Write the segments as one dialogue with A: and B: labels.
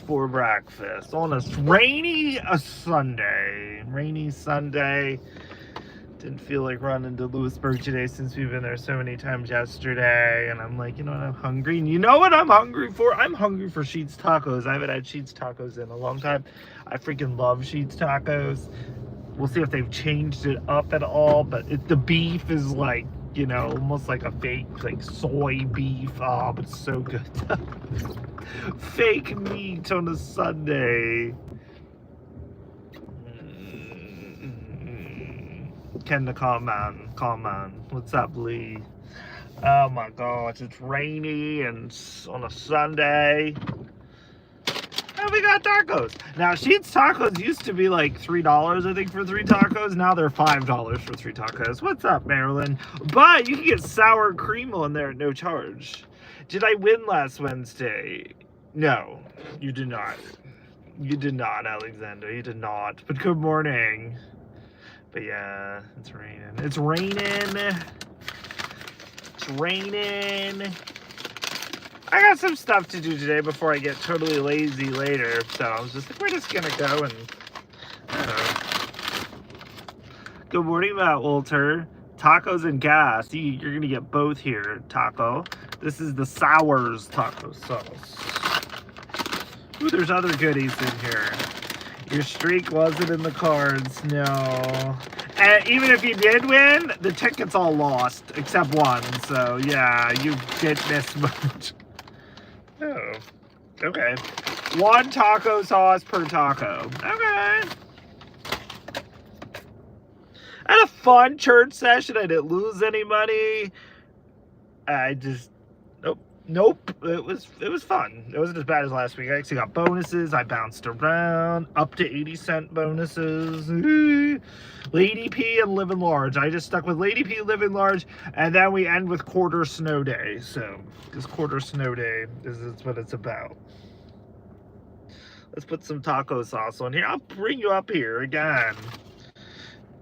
A: for breakfast on a rainy Sunday. Rainy Sunday. Didn't feel like running to Lewisburg today since we've been there so many times yesterday. And I'm like, you know what, I'm hungry. And you know what I'm hungry for? I'm hungry for Sheetz tacos. I haven't had Sheetz tacos in a long time. I freaking love Sheetz tacos. We'll see if they've changed it up at all. But the beef is like, you know, almost like a fake, like soy beef. Oh, but it's so good. Fake meat on a Sunday. Ken the calm man. What's up, Lee? Oh my gosh, it's rainy and on a Sunday. And we got tacos. Now, Sheetz tacos used to be like $3, I think, for 3 tacos. Now they're $5 for 3 tacos. What's up, Maryland? But you can get sour cream on there at no charge. Did I win last Wednesday? No, you did not. You did not, Alexander. You did not. But good morning. But yeah, it's raining. It's raining. It's raining. I got some stuff to do today before I get totally lazy later. So I was just like, we're just going to go and, I don't know. Good morning, Matt Walter. Tacos and gas. You're going to get both here, Taco. This is the Sours taco sauce. Ooh, there's other goodies in here. Your streak wasn't in the cards, no. And even if you did win, the ticket's all lost, except one. So, yeah, you didn't miss much. Oh, okay. 1 taco sauce per taco. Okay. I had a fun church session. I didn't lose any money. I just... Nope, it was fun. It wasn't as bad as last week. I actually got bonuses. I bounced around, up to 80-cent bonuses. Lady P and Living Large. I just stuck with Lady P, Living Large, and then we end with Quarter Snow Day. So this Quarter Snow Day is what it's about. Let's put some taco sauce on here. I'll bring you up here again.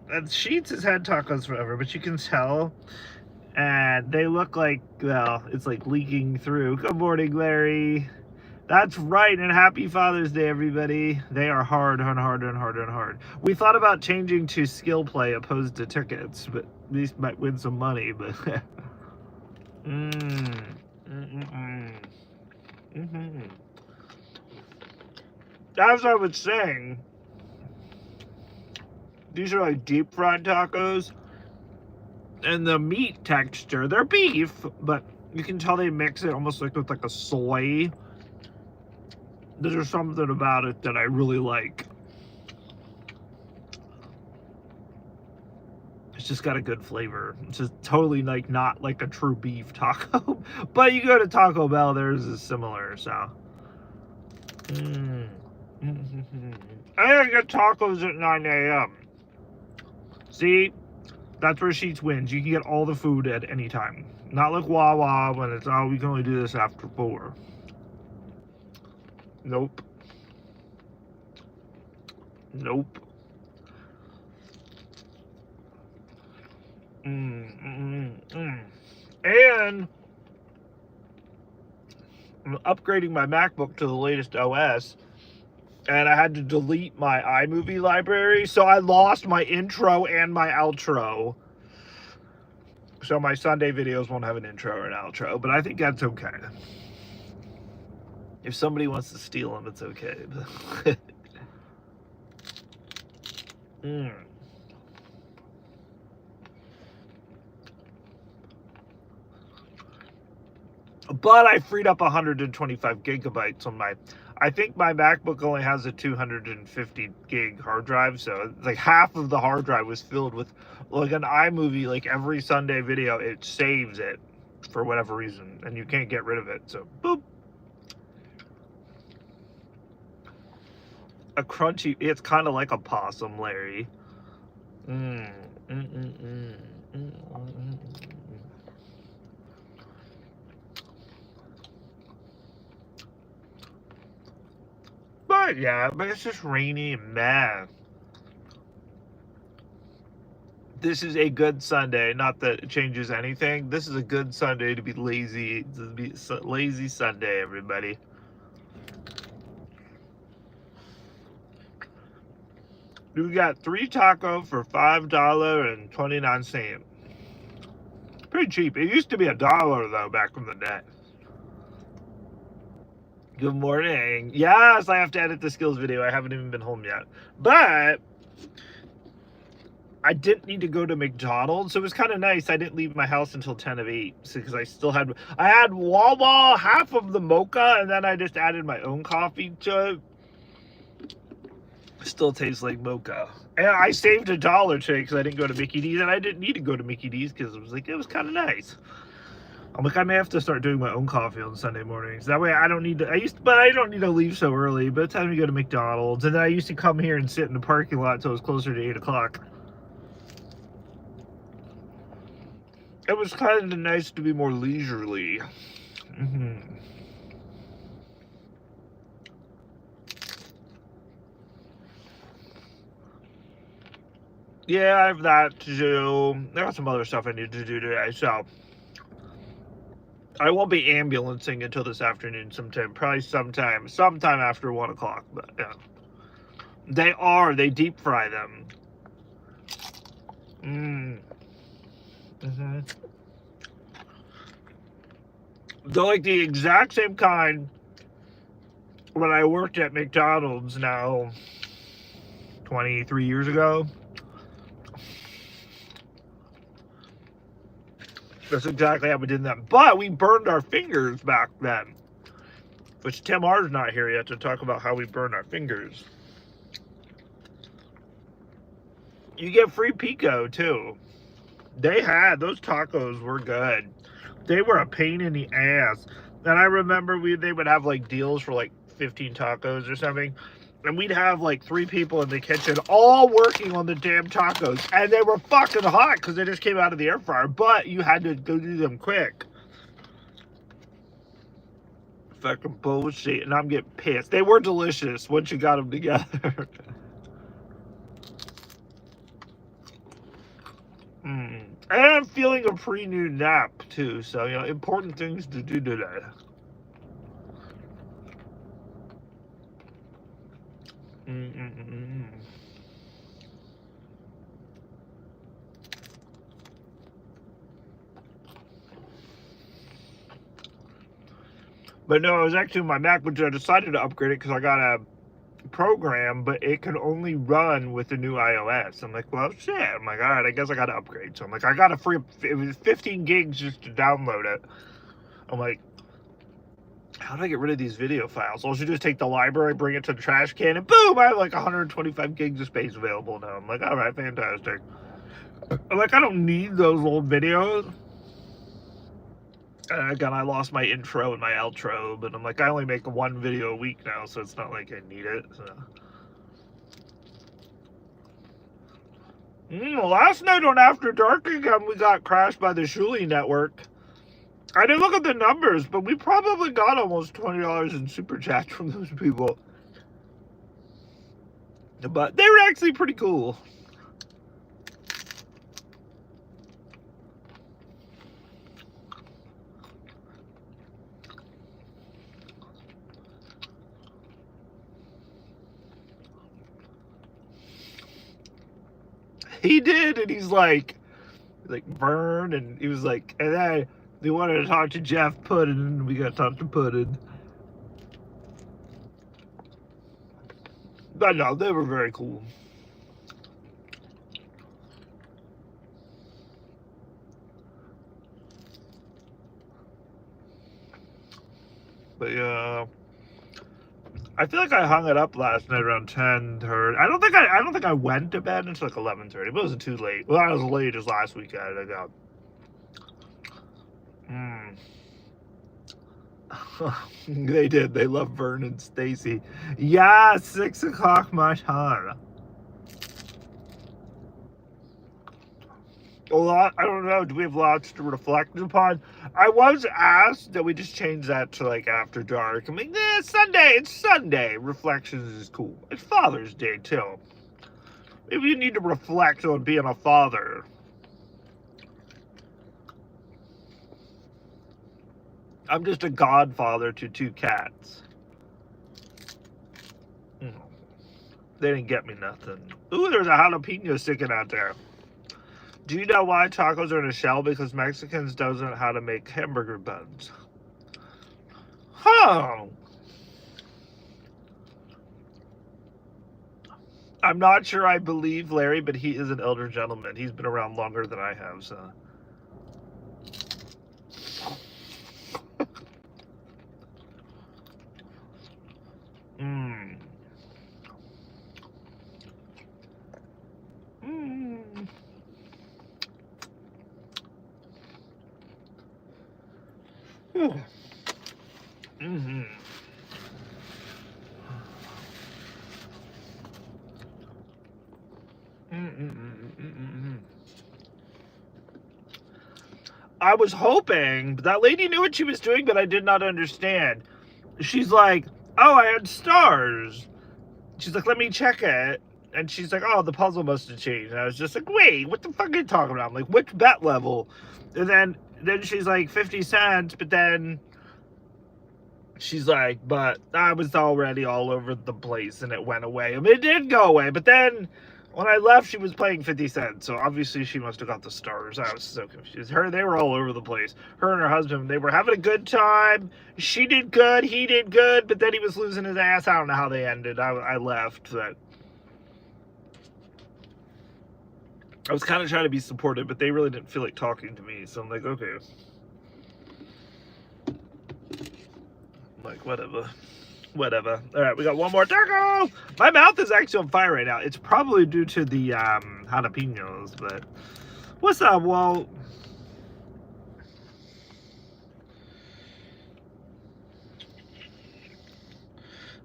A: And Sheetz has had tacos forever, but you can tell. And they look like, well, it's like leaking through. Good morning, Larry. That's right, and happy Father's Day, everybody. They are hard and hard and hard and hard. We thought about changing to skill play opposed to tickets, but at least might win some money, but... As I was saying, these are like deep fried tacos. And the meat texture, they're beef, but you can tell they mix it almost like with like a soy. There's something about it that I really like. It's just got a good flavor. It's just totally like not like a true beef taco. But you go to Taco Bell, theirs is similar, so. I gotta get tacos at 9 a.m. See? That's where Sheetz wins. You can get all the food at any time. Not like Wawa when it's, oh, we can only do this after 4. Nope. Nope. And I'm upgrading my MacBook to the latest OS. And I had to delete my iMovie library, so I lost my intro and my outro. So my Sunday videos won't have an intro or an outro, but I think that's okay. If somebody wants to steal them, it's okay. But I freed up 125 gigabytes on my... I think my MacBook only has a 250 gig hard drive, so like half of the hard drive was filled with like an iMovie. Like every Sunday video, it saves it for whatever reason, and you can't get rid of it. So boop. A crunchy. It's kind of like a possum, Larry. But yeah, but it's just rainy and meh. This is a good Sunday. Not that it changes anything. This is a good Sunday to be lazy. To be lazy Sunday, everybody. We got 3 tacos for $5.29. Pretty cheap. It used to be $1 though back in the day. Good morning. Yes, I have to edit the skills video. I haven't even been home yet. But I didn't need to go to McDonald's, so it was kind of nice. I didn't leave my house until 10 of 8 because I had Wawa, half of the mocha, and then I just added my own coffee to it. Still tastes like mocha. And I saved $1 today because I didn't go to Mickey D's, and I didn't need to go to Mickey D's because it was kind of nice. I'm like, I may have to start doing my own coffee on Sunday mornings. That way I don't need to, but I don't need to leave so early. By the time we go to McDonald's, and then I used to come here and sit in the parking lot until it was closer to 8 o'clock. It was kind of nice to be more leisurely. Yeah, I have that to do. I got some other stuff I need to do today, so I won't be ambulancing until this afternoon sometime. Probably sometime after 1 o'clock, but yeah. They deep fry them. They're like the exact same kind when I worked at McDonald's now 23 years ago. That's exactly how we did that. But we burned our fingers back then. Which Tim R's not here yet to talk about how we burned our fingers. You get free pico too. Those tacos were good. They were a pain in the ass. And I remember they would have like deals for like 15 tacos or something. And we'd have like 3 people in the kitchen all working on the damn tacos. And they were fucking hot because they just came out of the air fryer. But you had to go do them quick. Fucking bullshit. And I'm getting pissed. They were delicious once you got them together. And I'm feeling a pre-noon nap too. So, important things to do today. But no, I was actually my Mac, which I decided to upgrade it because I got a program, but it can only run with the new iOS. I'm like, well, shit. I'm like, all right, I guess I got to upgrade. So I'm like, I got it was 15 gigs just to download it. I'm like, how do I get rid of these video files? All I should do is take the library, bring it to the trash can, and boom, I have like 125 gigs of space available now. I'm like, all right, fantastic. I'm like, I don't need those old videos. Again, I lost my intro and my outro, but I'm like, I only make 1 video a week now, so it's not like I need it. So. Last night on After Dark again, we got crashed by the Shuli network. I didn't look at the numbers, but we probably got almost $20 in super chats from those people. But they were actually pretty cool. He did, and he's like Vern, and he was like, and then they wanted to talk to Jeff Puddin, and we got to talk to Puddin. But no, they were very cool. But yeah, I feel like I hung it up last night around 10:30. I don't think I went to bed until like 11:30, but it wasn't too late. Well, I was late as last weekend. I got. They did. They love Vern and Stacy. Yeah, 6 o'clock my time. A lot. I don't know. Do we have lots to reflect upon? I was asked that we just change that to like After Dark. I mean, Sunday. It's Sunday. Reflections is cool. It's Father's Day too. Maybe you need to reflect on being a father. I'm just a godfather to 2 cats. They didn't get me nothing. Ooh, there's a jalapeno sticking out there. Do you know why tacos are in a shell? Because Mexicans don't know how to make hamburger buns. Huh. I'm not sure I believe Larry, but he is an elder gentleman. He's been around longer than I have, so. Mmm. Mmm. Mm-hmm. I was hoping that lady knew what she was doing, but I did not understand. She's like, oh, I had stars. She's like, let me check it. And she's like, oh, the puzzle must have changed. And I was just like, wait, what the fuck are you talking about? I'm like, which bet level? And then she's like, 50 cents. But then she's like, but I was already all over the place and it went away. I mean, it did go away. But then when I left, she was playing 50 cents. So obviously she must have got the stars. I was so confused. They were all over the place. Her and her husband, they were having a good time. She did good. He did good. But then he was losing his ass. I don't know how they ended. I left. But I was kind of trying to be supportive, but they really didn't feel like talking to me. So I'm like, okay. I'm like, whatever. Whatever. All right, we got one more taco. My mouth is actually on fire right now. It's probably due to the jalapenos, but what's up, Walt?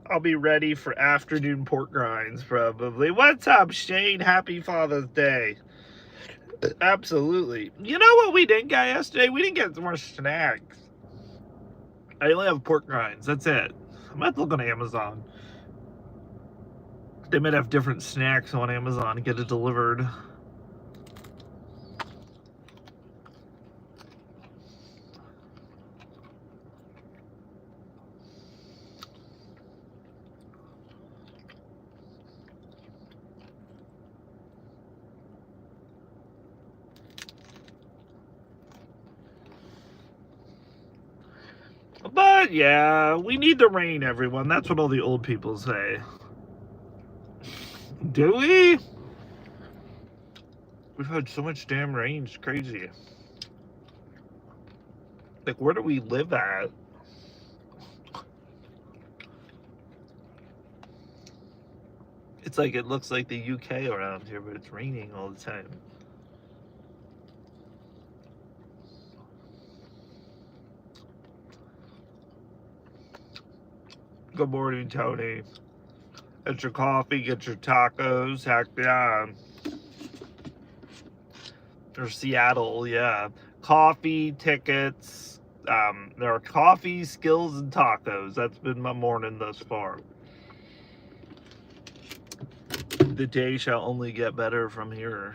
A: I'll be ready for afternoon pork rinds, probably. What's up, Shane? Happy Father's Day. Absolutely. You know what we didn't get yesterday? We didn't get more snacks. I only have pork rinds. That's it. I might look on Amazon. They might have different snacks on Amazon and get it delivered. But yeah, we need the rain, everyone. That's what all the old people say. Do we? We've had so much damn rain, it's crazy. Like, where do we live at? It's like, it looks like the UK around here, but it's raining all the time. Good morning, Tony. Get your coffee, get your tacos, heck yeah. Or Seattle, yeah. Coffee, tickets. There are coffee, skills, and tacos. That's been my morning thus far. The day shall only get better from here.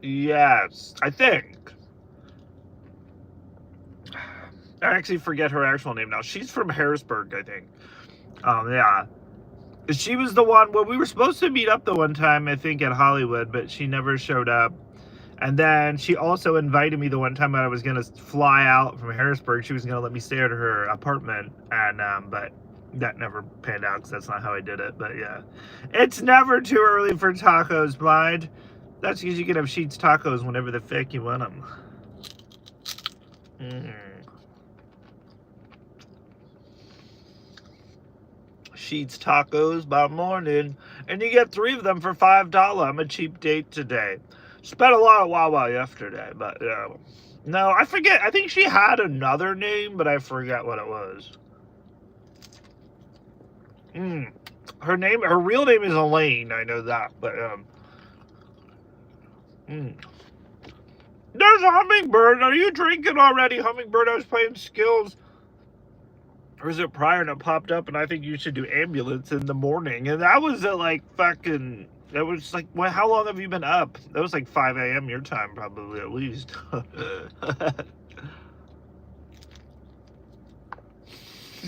A: Yes, I think. I actually forget her actual name now. She's from Harrisburg, I think. Yeah. She was the one, well, we were supposed to meet up the one time, I think, at Hollywood, but she never showed up. And then she also invited me the one time that I was going to fly out from Harrisburg. She was going to let me stay at her apartment, and but that never panned out because that's not how I did it. But yeah, it's never too early for tacos, Blind. That's because you can have Sheetz tacos whenever the fuck you want them. Sheetz tacos by morning, and you get 3 of them for $5. I'm a cheap date today. Spent a lot of Wawa yesterday, but No, I forget. I think she had another name, but I forget what it was. Her real name is Elaine. I know that, but There's a Hummingbird. Are you drinking already, Hummingbird? I was playing Skills. Or is it prior and it popped up, and I think you should do Ambulance in the morning. And that was at like fucking. That was like, well, how long have you been up? That was like 5 a.m. your time, probably, at least.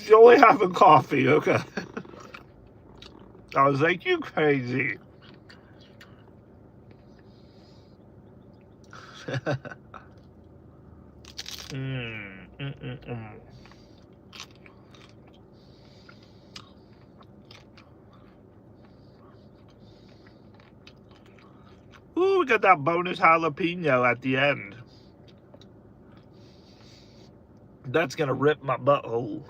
A: You only having coffee, okay. I was like, you crazy. Ooh, we got that bonus jalapeno at the end. That's gonna rip my butthole.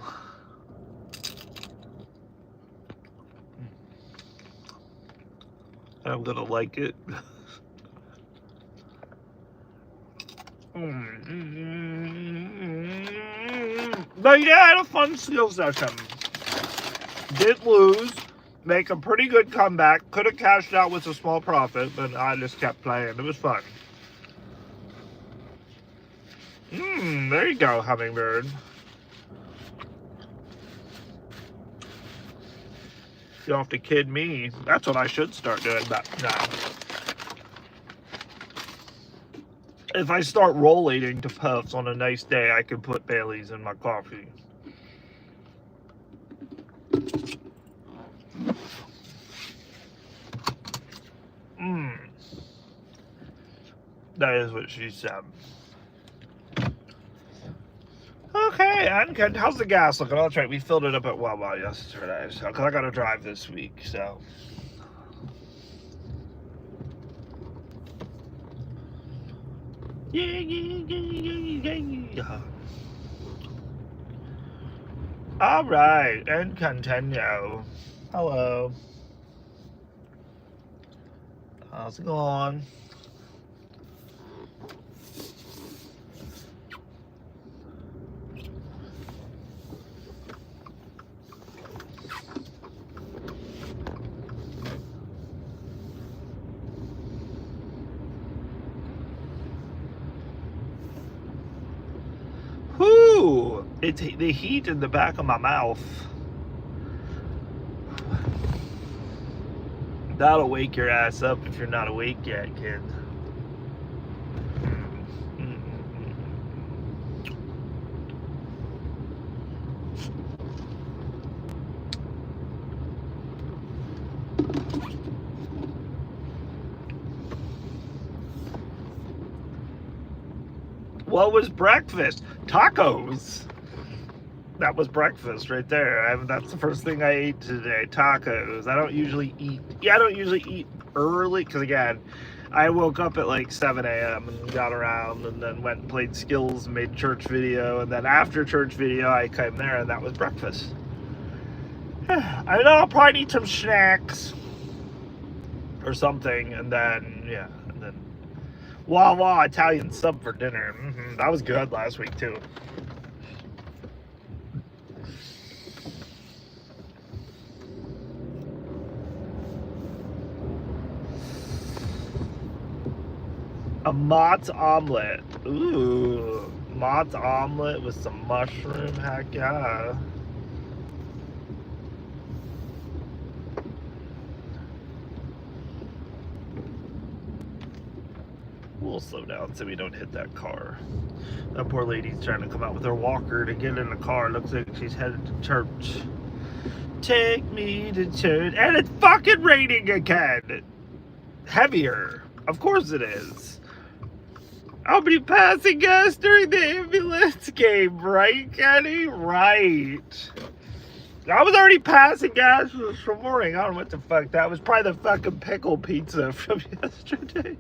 A: I'm gonna like it. But yeah, I had a fun skill session. Did lose. Make a pretty good comeback. Could have cashed out with a small profit, but I just kept playing. It was fun. There you go, Hummingbird. You don't have to kid me. That's what I should start doing, but no. If I start rollating to puffs on a nice day, I can put Bailey's in my coffee. That is what she said. Okay, and how's the gas looking? That's right, we filled it up at Wawa yesterday, so because I got to drive this week, so. Yeah. All right, and continue. Hello. How's it going? Whoo! It's the heat in the back of my mouth. That'll wake your ass up if you're not awake yet, kid. What was breakfast? Tacos. That was breakfast right there. That's the first thing I ate today. Tacos. I don't usually eat early because, again, I woke up at like 7 a.m. and got around and then went and played Skills and made church video. And then after church video, I came there and that was breakfast. I know I'll probably need some snacks or something. And then, yeah. And then Wawa Italian sub for dinner. That was good last week, too. A Mott's omelet. Ooh, Mott's omelet with some mushroom. Heck yeah. We'll slow down so we don't hit that car. That poor lady's trying to come out with her walker to get in the car. Looks like she's headed to church. Take me to church. And it's fucking raining again. Heavier. Of course it is. I'll be passing gas during the ambulance game, right, Kenny? Right. I was already passing gas this morning. I don't know what the fuck. That was probably the fucking pickle pizza from yesterday.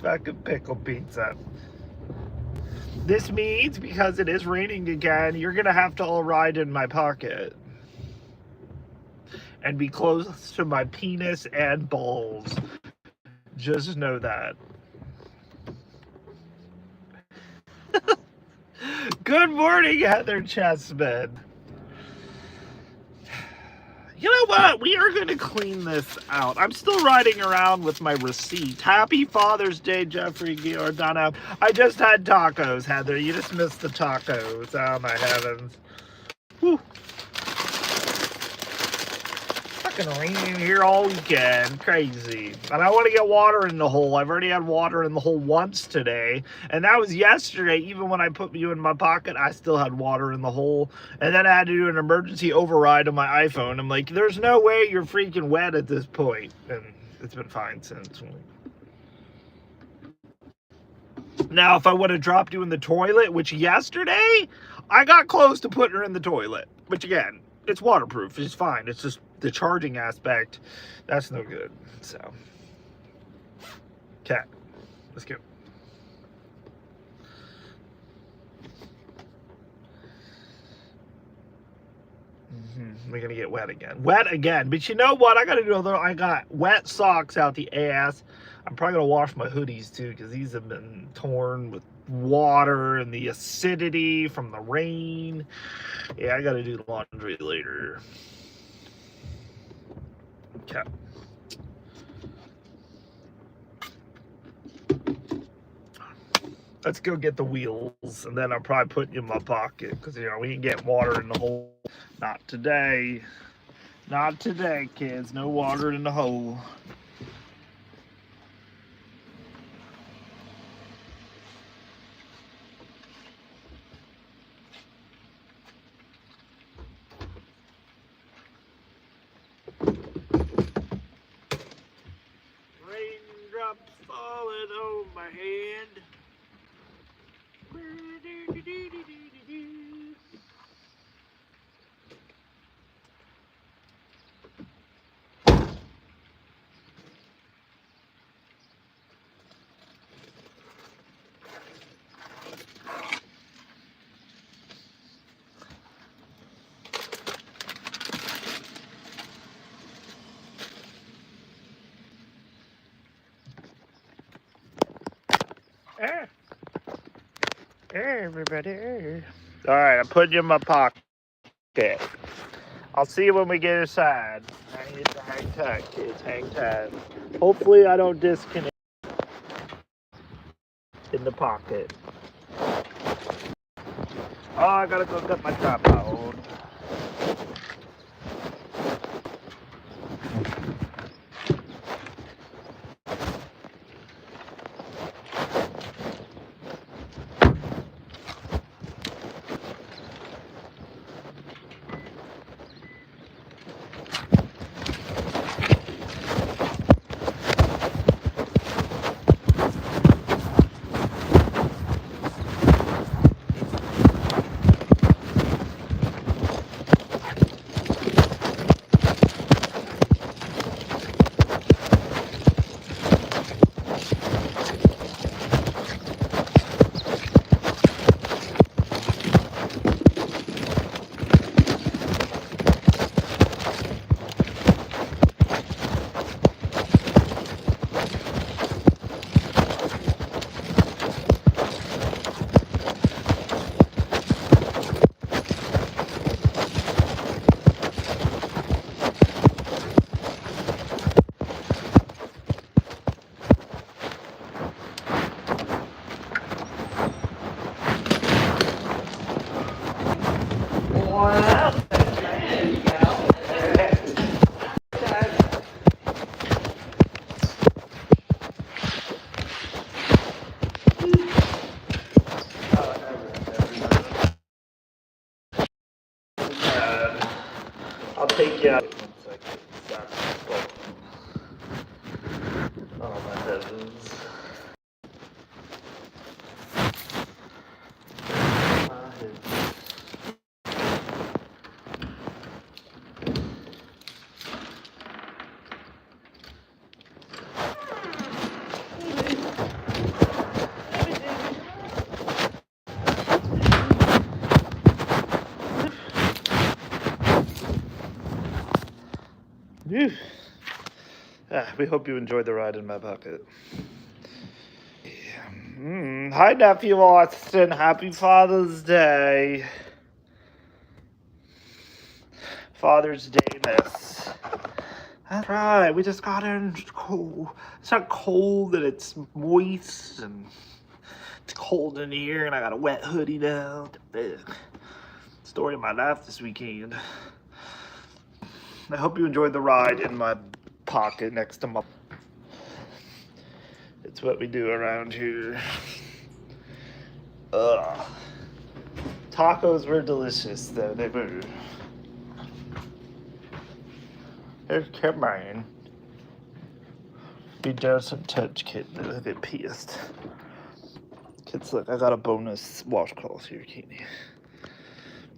A: Fucking pickle pizza. This means, because it is raining again, you're going to have to all ride in my pocket. And be close to my penis and balls. Just know that. Good morning, Heather Chessman. You know what? We are going to clean this out. I'm still riding around with my receipt. Happy Father's Day, Jeffrey Giordano. I just had tacos, Heather. You just missed the tacos. Oh, my heavens. Whew. Fucking raining here all weekend. Crazy. And I want to get water in the hole. I've already had water in the hole once today. And that was yesterday. Even when I put you in my pocket, I still had water in the hole. And then I had to do an emergency override on my iPhone. I'm like, there's no way you're freaking wet at this point. And it's been fine since. Now, if I would have dropped you in the toilet, which yesterday, I got close to putting her in the toilet. Which again, it's waterproof. It's fine. It's just the charging aspect. That's no good. So, cat, let's go. We're gonna get wet again. Wet again. But you know what? I gotta do a little. I got wet socks out the ass. I'm probably gonna wash my hoodies too, because these have been torn with water and the acidity from the rain. Yeah, I gotta do laundry later. Okay. Let's go get the wheels, and then I'll probably put you in my pocket, because, you know, we ain't getting water in the hole. Not today. Not today, kids. No water in the hole. Raindrops falling on my hand. Hey, everybody. All right, I'm putting you in my pocket. I'll see you when we get inside. Hang tight, kids. Hang tight. Hopefully, I don't disconnect in the pocket. Oh, I gotta go get my tripod. I'll take you out. 1 second. Oh, my heavens. We hope you enjoyed the ride in my pocket. Yeah. Hi, Nephew Austin. Happy Father's Day. Father's Day, miss. That's right. We just got in. It's cold. It's not cold, and it's moist, and it's cold in here, and I got a wet hoodie now. Story of my life this weekend. I hope you enjoyed the ride in my pocket next to my... It's what we do around here. Ugh. Tacos were delicious, though. They were. There's Cameron. He doesn't touch kids. They'll get pissed. Kids, look, I got a bonus washcloth here, Katie.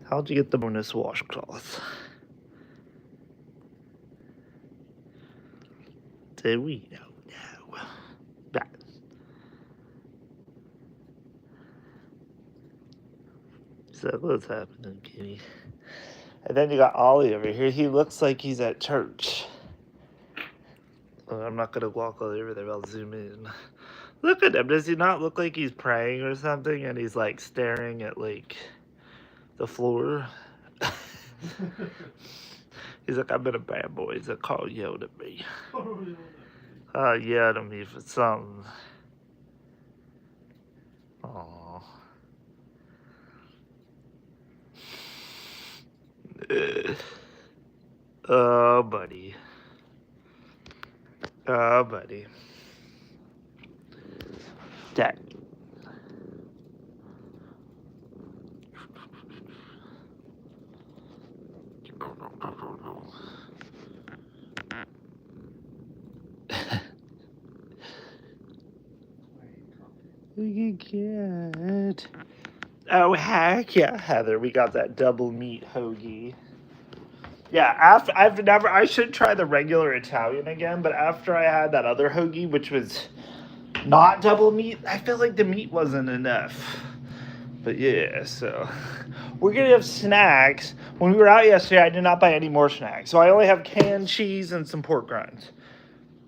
A: How'd you get the bonus washcloth? Do we know? No. That. So what's happening, Kitty? And then you got Ollie over here. He looks like he's at church. I'm not gonna walk all over there. I'll zoom in. Look at him. Does he not look like he's praying or something? And he's like staring at like the floor. He's like, I've been a bad boy. He's like, Carl yelled at me. Yelled at me for something. Aww. Oh, buddy. Oh, buddy. Dad. Good. Oh, heck yeah, Heather. We got that double meat hoagie. Yeah, I should try the regular Italian again, but after I had that other hoagie, which was not double meat, I felt like the meat wasn't enough. But yeah, so we're gonna have snacks. When we were out yesterday, I did not buy any more snacks, so I only have canned cheese and some pork rinds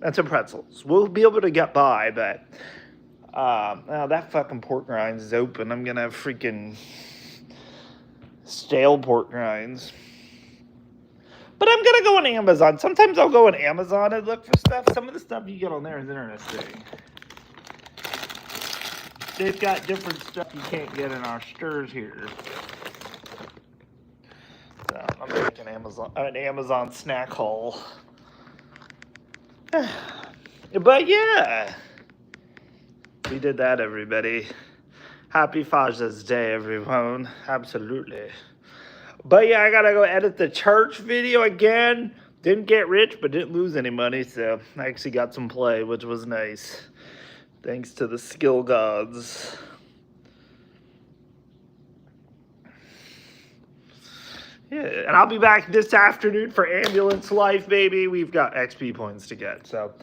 A: and some pretzels. We'll be able to get by, but now that fucking pork rinds is open. I'm gonna have freaking stale pork rinds. But I'm gonna go on Amazon. Sometimes I'll go on Amazon and look for stuff. Some of the stuff you get on there is interesting. They've got different stuff you can't get in our stores here. So I'm making an Amazon snack haul. But yeah, we did that, everybody. Happy Father's Day, everyone. Absolutely. But yeah, I gotta go edit the church video again. Didn't get rich, but didn't lose any money, so I actually got some play, which was nice. Thanks to the skill gods. Yeah, and I'll be back this afternoon for Ambulance Life, baby. We've got XP points to get, so.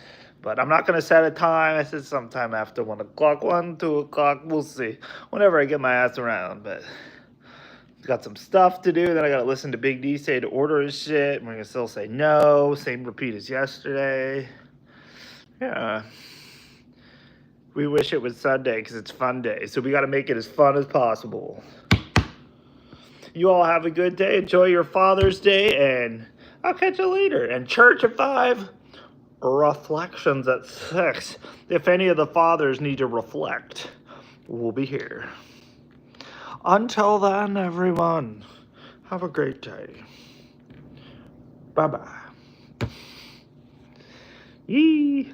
A: But I'm not going to set a time. I said sometime after 1 o'clock, 1, 2 o'clock. We'll see. Whenever I get my ass around, but. Got some stuff to do. Then I got to listen to Big D say to order his shit. We're going to still say no. Same repeat as yesterday. Yeah. We wish it was Sunday because it's fun day. So we got to make it as fun as possible. You all have a good day. Enjoy your Father's Day. And I'll catch you later. And church at 5. Reflections at 6. If any of the fathers need to reflect, we'll be here. Until then, everyone, have a great day. Bye-bye. Yee.